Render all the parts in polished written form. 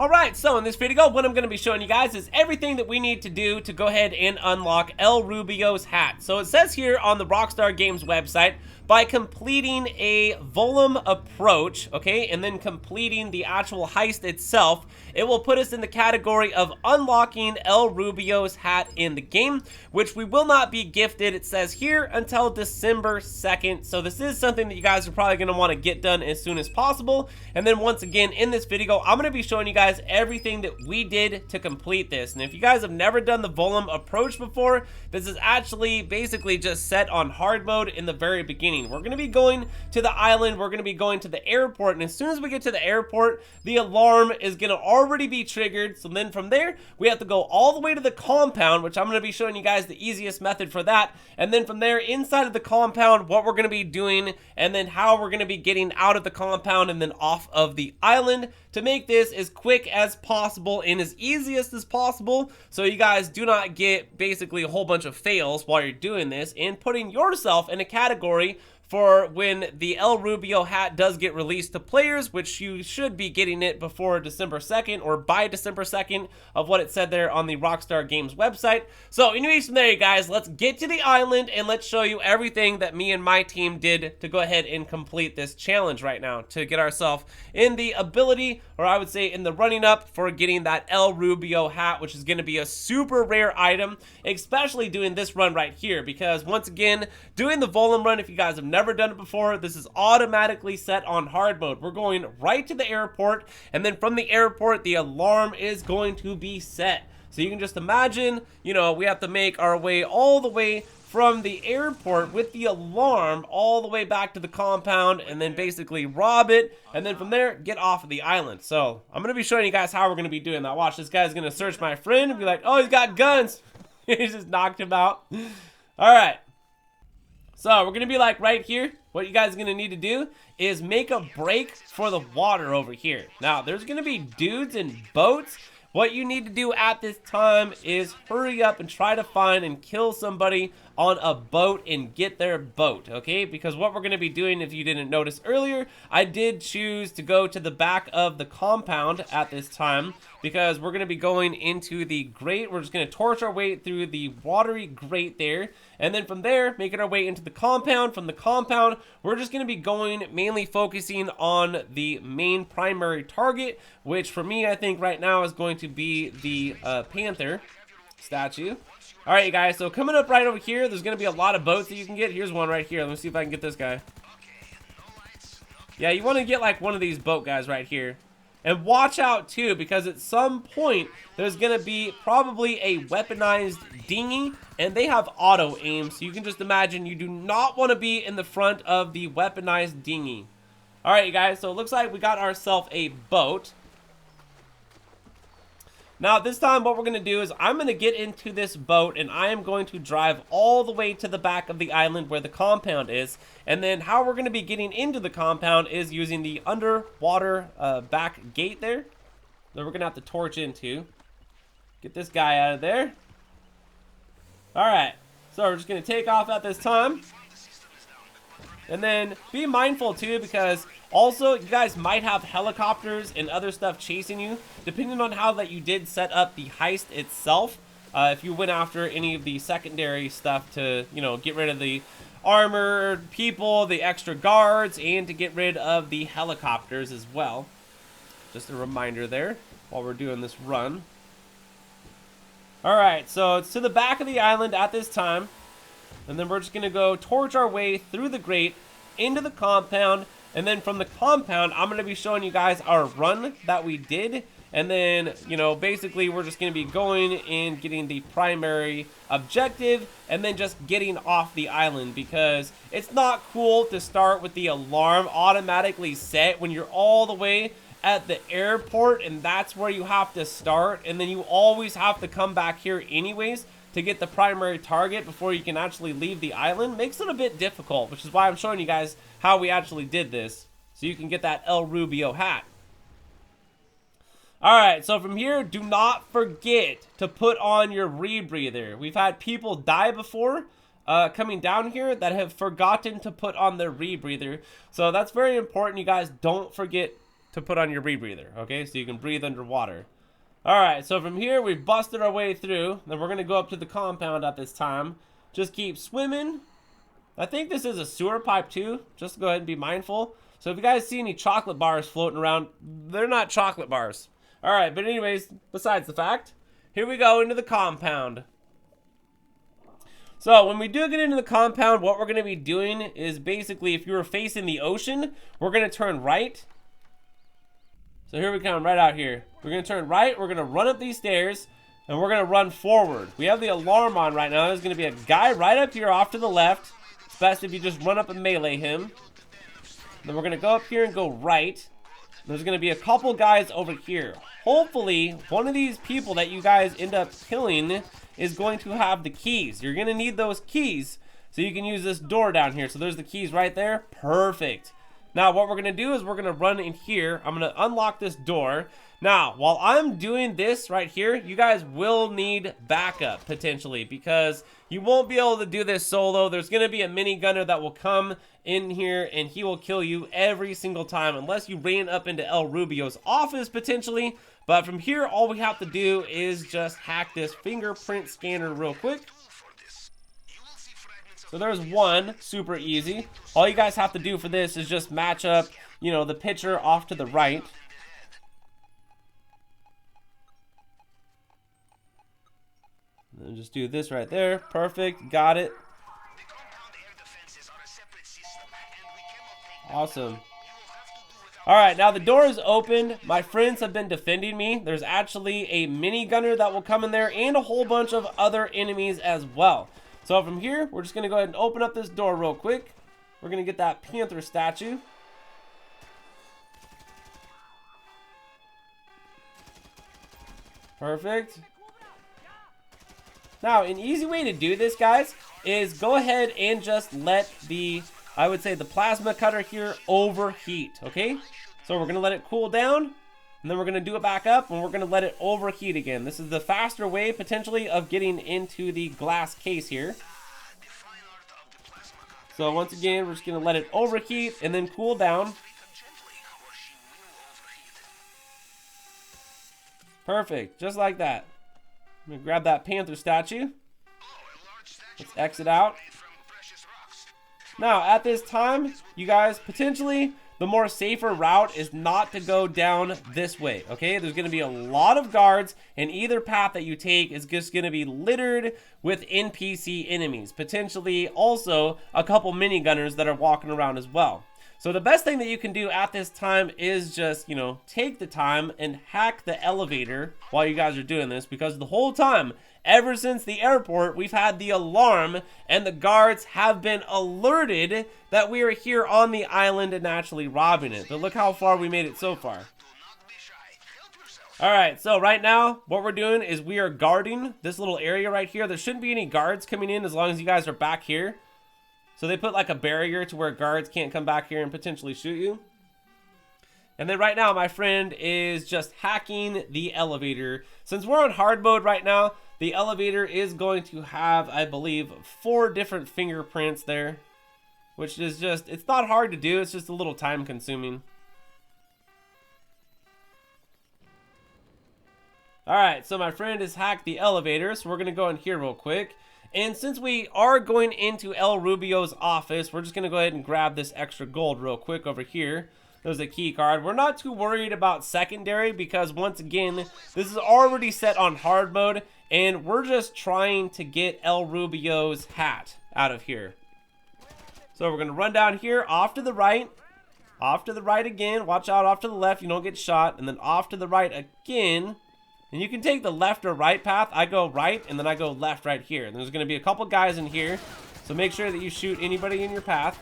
Alright, so in this video, what I'm going to be showing you guys is everything that we need to do to go ahead and unlock El Rubio's hat. So it says here on the Rockstar Games website, by completing a Velum approach, okay, and then completing the actual heist itself, it will put us in the category of unlocking El Rubio's hat in the game, which we will not be gifted, it says here, until December 2nd. So this is something that you guys are probably going to want to get done as soon as possible. And then once again, in this video, I'm going to be showing you guys everything that we did to complete this. And if you guys have never done the Velum approach before, this is actually basically just set on hard mode in the very beginning. We're going to be going to the island, we're going to be going to the airport, and as soon as we get to the airport, the alarm is going to already be triggered. So then from there, we have to go all the way to the compound, which I'm going to be showing you guys the easiest method for that. And then from there, inside of the compound, what we're going to be doing, and then how we're going to be getting out of the compound and then off of the island to make this as quick as possible and as easiest as possible, so you guys do not get basically a whole bunch of fails while you're doing this and putting yourself in a category for when the El Rubio hat does get released to players, which you should be getting it before December 2nd or by December 2nd of what it said there on the Rockstar Games website. So anyways, from there, you guys, let's get to the island and let's show you everything that me and my team did to go ahead and complete this challenge right now to get ourselves in the ability, or I would say in the running up for getting that El Rubio hat, which is going to be a super rare item, especially doing this run right here, because once again, doing the Velum run, if you guys have never done it before, this is automatically set on hard mode. We're going right to the airport, and then from the airport, the alarm is going to be set. So you can just imagine, you know, we have to make our way all the way from the airport with the alarm all the way back to the compound and then basically rob it, and then from there get off of the island. So I'm gonna be showing you guys how we're gonna be doing that. Watch, this guy's gonna search my friend and be like, oh, he's got guns. He just knocked him out. All right, so we're gonna be like right here. What you guys are gonna need to do is make a break for the water over here. Now there's gonna be dudes in boats. What you need to do at this time is hurry up and try to find and kill somebody on a boat and get their boat, okay? Because what we're going to be doing, if you didn't notice earlier, I did choose to go to the back of the compound at this time because we're going to be going into the grate. We're just going to torch our way through the watery grate there, and then from there, making our way into the compound. From the compound, we're just going to be going mainly focusing on the main primary target, which for me, I think right now is going to be the Panther statue. All right, you guys, so coming up right over here, there's going to be a lot of boats that you can get. Here's one right here. Let me see if I can get this guy. Yeah, you want to get like one of these boat guys right here. And watch out too, because at some point, there's going to be probably a weaponized dinghy, and they have auto aim, so you can just imagine you do not want to be in the front of the weaponized dinghy. All right, you guys, so it looks like we got ourselves a boat. Now, this time, what we're going to do is I'm going to get into this boat, and I am going to drive all the way to the back of the island where the compound is. And then how we're going to be getting into the compound is using the underwater back gate there that we're going to have to torch into. Get this guy out of there. All right, so we're just going to take off at this time. And then be mindful too, because also you guys might have helicopters and other stuff chasing you, depending on how that you did set up the heist itself. If you went after any of the secondary stuff to, you know, get rid of the armored people, the extra guards, and to get rid of the helicopters as well. Just a reminder there while we're doing this run. All right, so it's to the back of the island at this time. And then we're just going to go torch our way through the grate into the compound. And then from the compound, I'm going to be showing you guys our run that we did. And then, you know, basically we're just going to be going and getting the primary objective and then just getting off the island, because it's not cool to start with the alarm automatically set when you're all the way at the airport and that's where you have to start. And then you always have to come back here anyways to get the primary target before you can actually leave the island. Makes it a bit difficult, which is why I'm showing you guys how we actually did this, so you can get that El Rubio hat. All right, so from here, do not forget to put on your rebreather. We've had people die before coming down here that have forgotten to put on their rebreather, so that's very important. You guys don't forget to put on your rebreather, okay? So you can breathe underwater. Alright, so from here, we've busted our way through. Then we're going to go up to the compound at this time. Just keep swimming. I think this is a sewer pipe too. Just go ahead and be mindful. So if you guys see any chocolate bars floating around, they're not chocolate bars. Alright, but anyways, besides the fact, here we go into the compound. So when we do get into the compound, what we're going to be doing is basically, if you were facing the ocean, we're going to turn right. So here we come, right out here. We're going to turn right, we're going to run up these stairs, and we're going to run forward. We have the alarm on right now. There's going to be a guy right up here off to the left. It's best if you just run up and melee him. Then we're going to go up here and go right. There's going to be a couple guys over here. Hopefully, one of these people that you guys end up killing is going to have the keys. You're going to need those keys so you can use this door down here. So there's the keys right there. Perfect. Now, what we're going to do is we're going to run in here. I'm going to unlock this door. Now, while I'm doing this right here, you guys will need backup, potentially, because you won't be able to do this solo. There's going to be a minigunner that will come in here, and he will kill you every single time, unless you ran up into El Rubio's office, potentially. But from here, all we have to do is just hack this fingerprint scanner real quick. So there's one, super easy. All you guys have to do for this is just match up, you know, the picture off to the right. And just do this right there. Perfect, got it. Awesome. Alright, now the door is open. My friends have been defending me. There's actually a minigunner that will come in there and a whole bunch of other enemies as well. So from here, we're just going to go ahead and open up this door real quick. We're going to get that panther statue. Perfect. Now, an easy way to do this, guys, is go ahead and just let the, I would say, the plasma cutter here overheat, okay? So we're going to let it cool down, and then we're going to do it back up, and we're going to let it overheat again. This is the faster way, potentially, of getting into the glass case here. So once again, we're just going to let it overheat and then cool down. Perfect, just like that. I'm going to grab that panther statue. Let's exit out. Now, at this time, you guys, potentially, the more safer route is not to go down this way, okay? There's going to be a lot of guards, and either path that you take is just going to be littered with NPC enemies. Potentially, also, a couple minigunners that are walking around as well. So the best thing that you can do at this time is just, you know, take the time and hack the elevator while you guys are doing this, because the whole time, ever since the airport, we've had the alarm and the guards have been alerted that we are here on the island and actually robbing it. But look how far we made it so far. Alright, so right now, what we're doing is we are guarding this little area right here. There shouldn't be any guards coming in as long as you guys are back here. So they put like a barrier to where guards can't come back here and potentially shoot you. And then right now, my friend is just hacking the elevator. Since we're on hard mode right now, the elevator is going to have, I believe, 4 different fingerprints there. Which is just, it's not hard to do, it's just a little time consuming. Alright, so my friend has hacked the elevator, so we're going to go in here real quick. And since we are going into El Rubio's office, we're just going to go ahead and grab this extra gold real quick over here. There's a key card. We're not too worried about secondary because, once again, this is already set on hard mode. And we're just trying to get El Rubio's hat out of here. So we're going to run down here, off to the right. Off to the right again. Watch out, off to the left. You don't get shot. And then off to the right again. And you can take the left or right path. I go right, and then I go left right here. And there's going to be a couple guys in here. So make sure that you shoot anybody in your path.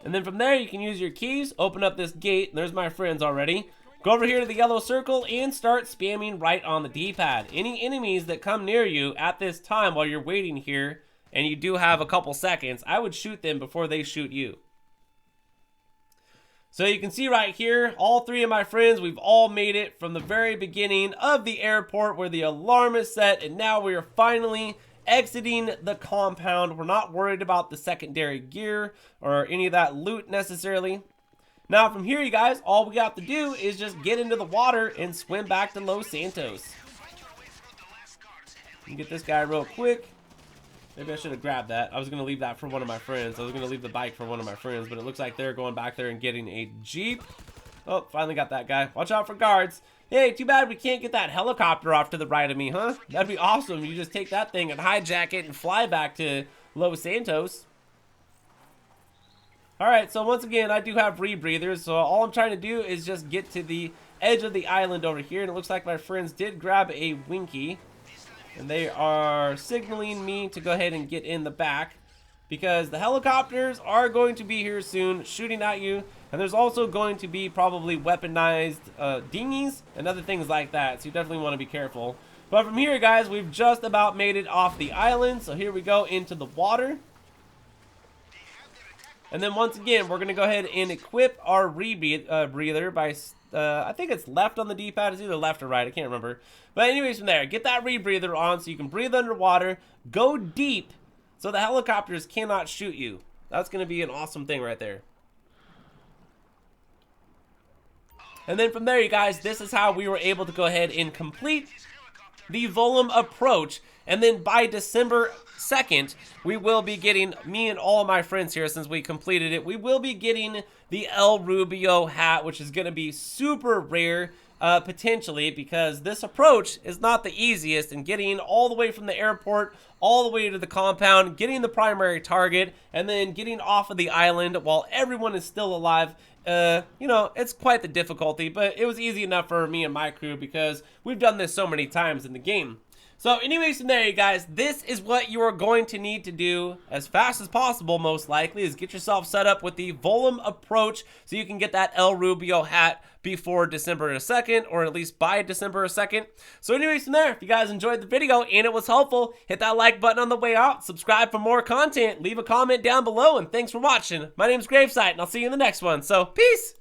And then from there, you can use your keys, open up this gate. There's my friends already. Go over here to the yellow circle and start spamming right on the D-pad. Any enemies that come near you at this time while you're waiting here, and you do have a couple seconds, I would shoot them before they shoot you. So you can see right here, all 3 of my friends, we've all made it from the very beginning of the airport where the alarm is set, and now we are finally exiting the compound. We're not worried about the secondary gear or any of that loot necessarily. Now from here, you guys, all we have to do is just get into the water and swim back to Los Santos. Get this guy real quick. Maybe I should have grabbed that. I was going to leave that for one of my friends. I was going to leave the bike for one of my friends, but it looks like they're going back there and getting a Jeep. Oh, finally got that guy. Watch out for guards. Hey, too bad we can't get that helicopter off to the right of me, huh? That'd be awesome. You just take that thing and hijack it and fly back to Los Santos. Alright, so once again, I do have rebreathers, so all I'm trying to do is just get to the edge of the island over here, and it looks like my friends did grab a Winky, and they are signaling me to go ahead and get in the back, because the helicopters are going to be here soon, shooting at you, and there's also going to be probably weaponized dinghies and other things like that, so you definitely want to be careful. But from here, guys, we've just about made it off the island, so here we go into the water. And then once again, we're going to go ahead and equip our breather by, I think it's left on the D-pad. It's either left or right. I can't remember. But anyways, from there, get that rebreather on so you can breathe underwater. Go deep so the helicopters cannot shoot you. That's going to be an awesome thing right there. And then from there, you guys, this is how we were able to go ahead and complete the Velum approach. And then by December 2nd, we will be getting, me and all of my friends here, since we completed it, we will be getting the El Rubio hat, which is going to be super rare, potentially, because this approach is not the easiest, and getting all the way from the airport all the way to the compound, getting the primary target, and then getting off of the island while everyone is still alive, you know, it's quite the difficulty, but it was easy enough for me and my crew because we've done this so many times in the game. So anyways, from there, you guys, this is what you are going to need to do as fast as possible, most likely, is get yourself set up with the Velum approach so you can get that El Rubio hat before December 2nd, or at least by December 2nd. So anyways, from there, if you guys enjoyed the video and it was helpful, hit that like button on the way out, subscribe for more content, leave a comment down below, and thanks for watching. My name's GRAVESIGHT, and I'll see you in the next one. So, peace!